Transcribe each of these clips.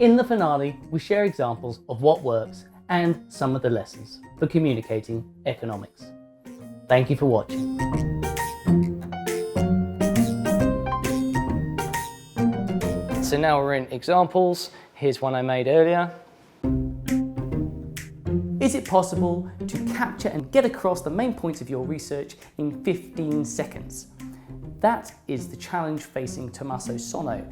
In the finale, we share examples of what works and some of the lessons for communicating economics. Thank you for watching. So now we're in examples. Here's one I made earlier. Is it possible to capture and get across the main points of your research in 15 seconds? That is the challenge facing Tommaso Sonno,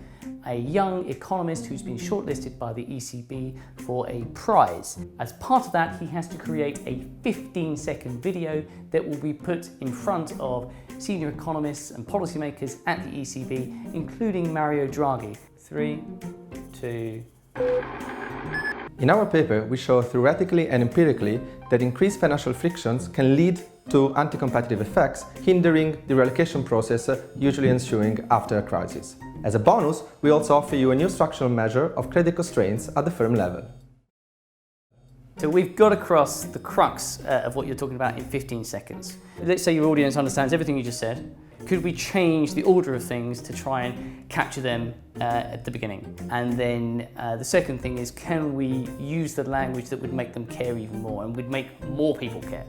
a young economist who's been shortlisted by the ECB for a prize. As part of that, he has to create a 15-second video that will be put in front of senior economists and policymakers at the ECB, including Mario Draghi. 3, 2... In our paper, we show theoretically and empirically that increased financial frictions can lead to anti-competitive effects, hindering the reallocation process usually ensuing after a crisis. As a bonus, we also offer you a new structural measure of credit constraints at the firm level. So we've got across the crux of what you're talking about in 15 seconds. Let's say your audience understands everything you just said. Could we change the order of things to try and capture them at the beginning? And then the second thing is, can we use the language that would make them care even more and would make more people care?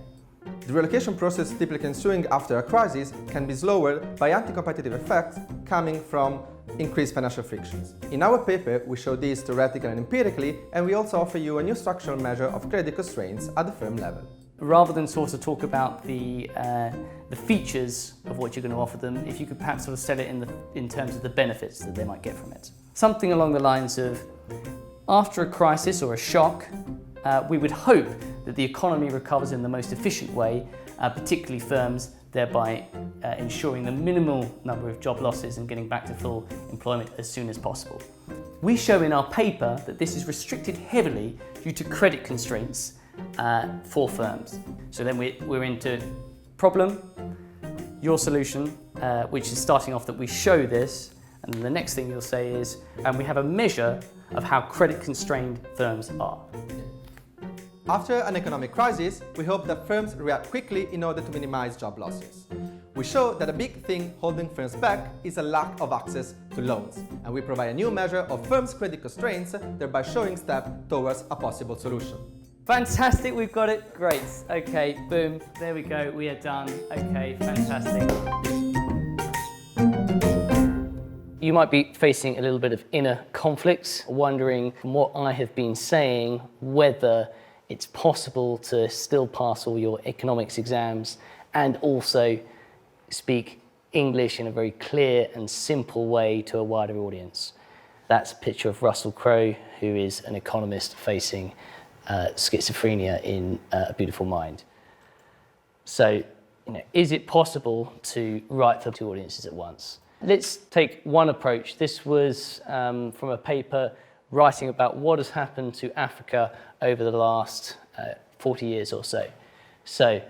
The relocation process typically ensuing after a crisis can be slowed by anti-competitive effects coming from increased financial frictions. In our paper, we show this theoretically and empirically, and we also offer you a new structural measure of credit constraints at the firm level. Rather than sort of talk about the features of what you're going to offer them, if you could perhaps sort of sell it in terms of the benefits that they might get from it. Something along the lines of, after a crisis or a shock, we would hope that the economy recovers in the most efficient way, particularly firms, thereby ensuring the minimal number of job losses and getting back to full employment as soon as possible. We show in our paper that this is restricted heavily due to credit constraints for firms. So then we're into problem, your solution, which is starting off that we show this, and then the next thing you'll say is, and we have a measure of how credit constrained firms are. After an economic crisis, we hope that firms react quickly in order to minimize job losses. We show that a big thing holding firms back is a lack of access to loans, and we provide a new measure of firms' credit constraints, thereby showing steps towards a possible solution. Fantastic, we've got it. Great. Okay, boom. There we go. We are done. Okay, fantastic. You might be facing a little bit of inner conflicts, wondering from what I have been saying whether it's possible to still pass all your economics exams and also speak English in a very clear and simple way to a wider audience. That's a picture of Russell Crowe, who is an economist facing schizophrenia in A Beautiful Mind. So, is it possible to write for two audiences at once? Let's take one approach. This was from a paper writing about what has happened to Africa over the last 40 years or so. So,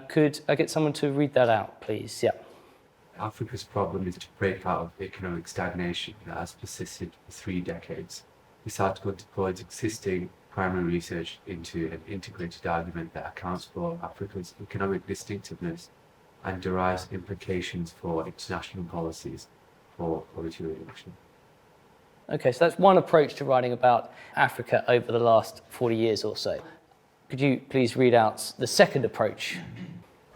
could I get someone to read that out, please? Yeah. Africa's problem is to break out of economic stagnation that has persisted for 3 decades. This article deploys existing primary research into an integrated argument that accounts for Africa's economic distinctiveness and derives implications for international policies for poverty reduction. Okay, so that's one approach to writing about Africa over the last 40 years or so. Could you please read out the second approach?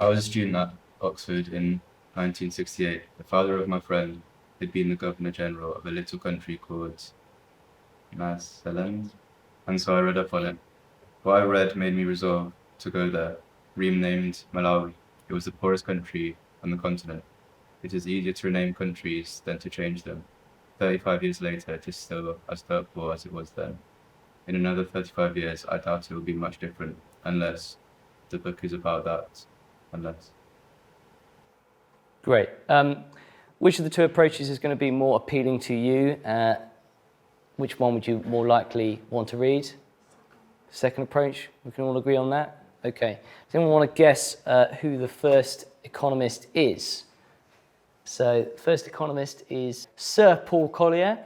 I was a student at Oxford in 1968. The father of my friend had been the Governor General of a little country called Maseland, and so I read up on it. What I read made me resolve to go there. Renamed Malawi. It was the poorest country on the continent. It is easier to rename countries than to change them. 35 years later, it is still as dirt poor as it was then. In another 35 years, I doubt it will be much different, unless the book is about that, unless. Great. Which of the two approaches is going to be more appealing to you? Which one would you more likely want to read? Second approach, we can all agree on that? Okay. Does anyone want to guess who the first economist is? So, the first economist is Sir Paul Collier.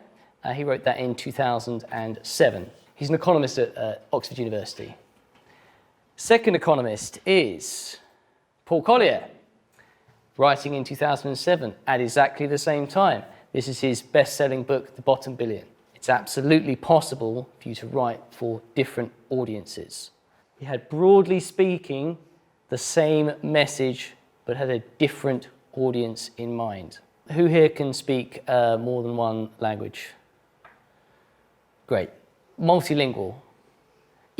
He wrote that in 2007. He's an economist at Oxford University. Second economist is Paul Collier, writing in 2007 at exactly the same time. This is his best-selling book, The Bottom Billion. It's absolutely possible for you to write for different audiences. We had, broadly speaking, the same message, but had a different audience in mind. Who here can speak more than one language? Great. Multilingual.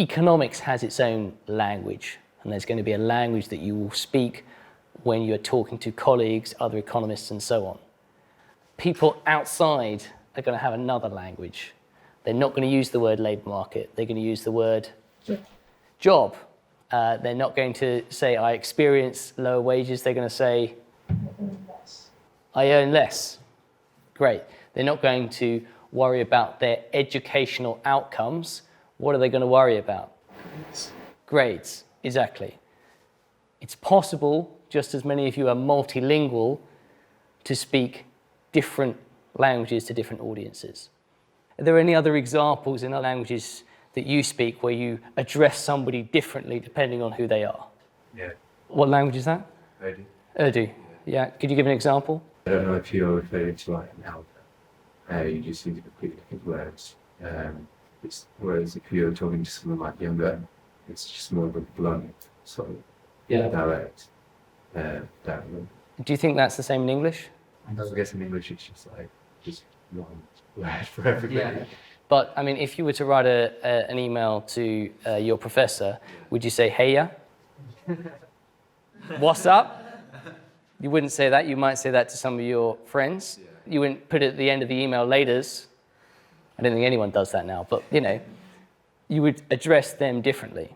Economics has its own language, and there's going to be a language that you will speak when you're talking to colleagues, other economists, and so on. People outside are going to have another language. They're not going to use the word labour market. They're going to use the word job. They're not going to say, I experience lower wages. They're going to say, I earn less. Great. They're not going to worry about their educational outcomes. What are they going to worry about? Grades, exactly. It's possible, just as many of you are multilingual, to speak different languages to different audiences. Are there any other examples in other languages that you speak where you address somebody differently depending on who they are? Yeah. What language is that? Urdu. Urdu. Yeah. Could you give an example? I don't know if you're referring to like an elder. You just use completely different words. Whereas if you're talking to someone like younger, it's just more of a blunt, sort of direct. Do you think that's the same in English? I guess in English it's just like one word for everybody. Yeah. But I mean, if you were to write an email to your professor, would you say, hey ya? What's up? You wouldn't say that. You might say that to some of your friends. You wouldn't put it at the end of the email laters. I don't think anyone does that now, but you would address them differently.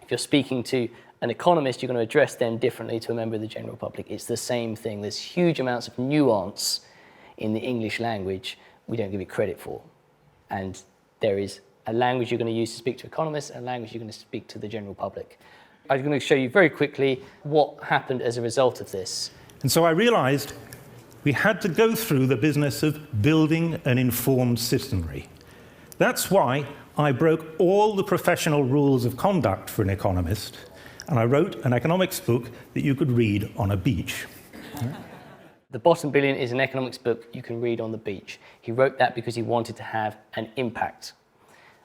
If you're speaking to an economist, you're going to address them differently to a member of the general public. It's the same thing. There's huge amounts of nuance in the English language we don't give it credit for. And there is a language you're going to use to speak to economists and a language you're going to speak to the general public. I'm going to show you very quickly what happened as a result of this. And so I realized we had to go through the business of building an informed citizenry. That's why I broke all the professional rules of conduct for an economist, and I wrote an economics book that you could read on a beach. The Bottom Billion is an economics book you can read on the beach. He wrote that because he wanted to have an impact.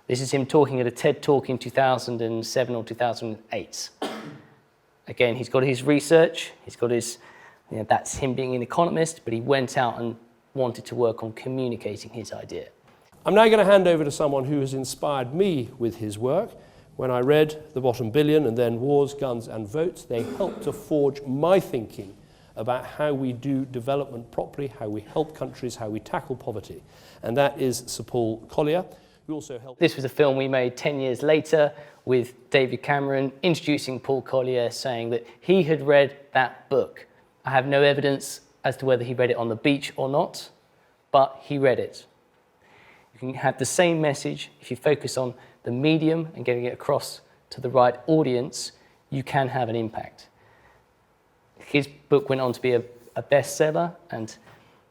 This is him talking at a TED Talk in 2007 or 2008. Again, he's got his research, he's got his, that's him being an economist, but he went out and wanted to work on communicating his idea. I'm now going to hand over to someone who has inspired me with his work. When I read The Bottom Billion and then Wars, Guns and Votes, they helped to forge my thinking about how we do development properly, how we help countries, how we tackle poverty. And that is Sir Paul Collier, who also helped... This was a film we made 10 years later with David Cameron, introducing Paul Collier, saying that he had read that book. I have no evidence as to whether he read it on the beach or not, but he read it. You can have the same message if you focus on the medium and getting it across to the right audience, you can have an impact. His book went on to be a bestseller, and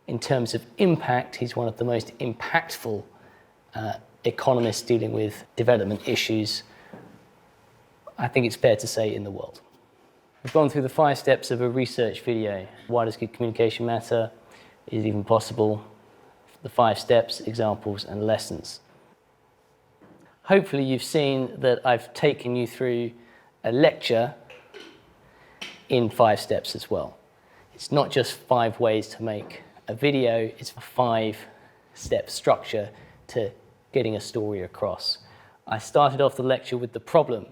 in terms of impact, he's one of the most impactful economists dealing with development issues, I think it's fair to say, in the world. We've gone through the 5 steps of a research video. Why does good communication matter? Is it even possible? The 5 steps, examples, and lessons. Hopefully you've seen that I've taken you through a lecture in 5 steps as well. It's not just 5 ways to make a video, it's a 5-step structure to getting a story across. I started off the lecture with the problem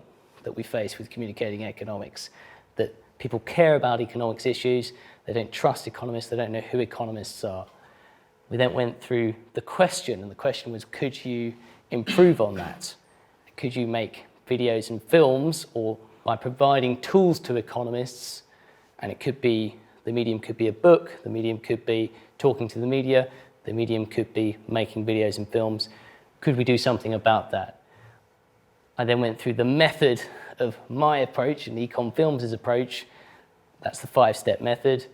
that we face with communicating economics, that people care about economics issues, they don't trust economists, they don't know who economists are. We then went through the question, and the question was, could you improve on that? Could you make videos and films, or by providing tools to economists, and it could be, the medium could be a book, the medium could be talking to the media, the medium could be making videos and films. Could we do something about that? I then went through the method of my approach and Econ Films' approach. That's the 5-step method.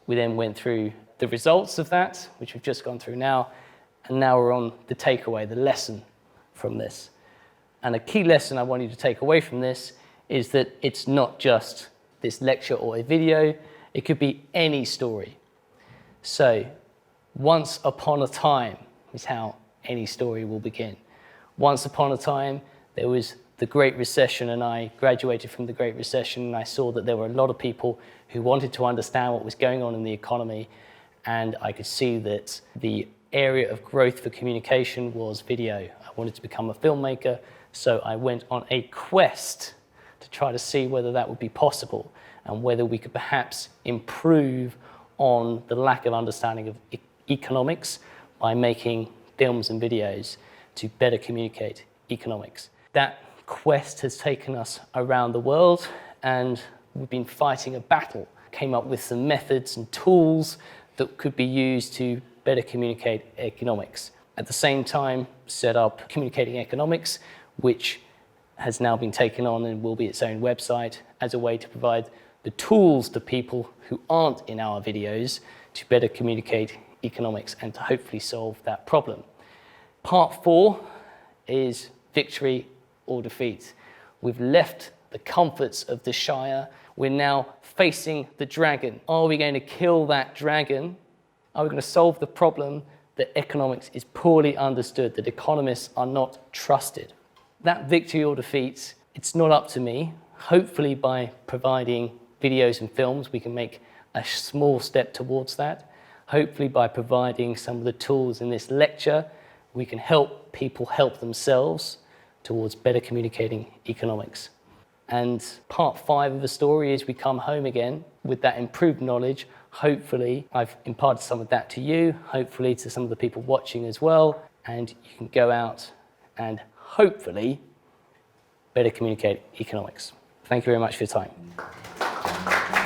We then went through the results of that, which we've just gone through now, and now we're on the takeaway, the lesson from this. And a key lesson I want you to take away from this is that it's not just this lecture or a video, it could be any story. So, once upon a time is how any story will begin. Once upon a time, there was the Great Recession, and I graduated from the Great Recession, and I saw that there were a lot of people who wanted to understand what was going on in the economy, and I could see that the area of growth for communication was video. I wanted to become a filmmaker, so I went on a quest to try to see whether that would be possible and whether we could perhaps improve on the lack of understanding of economics by making films and videos to better communicate economics. That quest has taken us around the world, and we've been fighting a battle. Came up with some methods and tools that could be used to better communicate economics. At the same time, set up Communicating Economics, which has now been taken on and will be its own website as a way to provide the tools to people who aren't in our videos to better communicate economics and to hopefully solve that problem. Part 4 is victory or defeat. We've left the comforts of the Shire. We're now facing the dragon. Are we going to kill that dragon? Are we going to solve the problem that economics is poorly understood, that economists are not trusted? That victory or defeat, it's not up to me. Hopefully by providing videos and films, we can make a small step towards that. Hopefully by providing some of the tools in this lecture, we can help people help themselves towards better communicating economics. And part 5 of the story is we come home again with that improved knowledge. Hopefully I've imparted some of that to you, hopefully to some of the people watching as well, and you can go out and hopefully better communicate economics. Thank you very much for your time.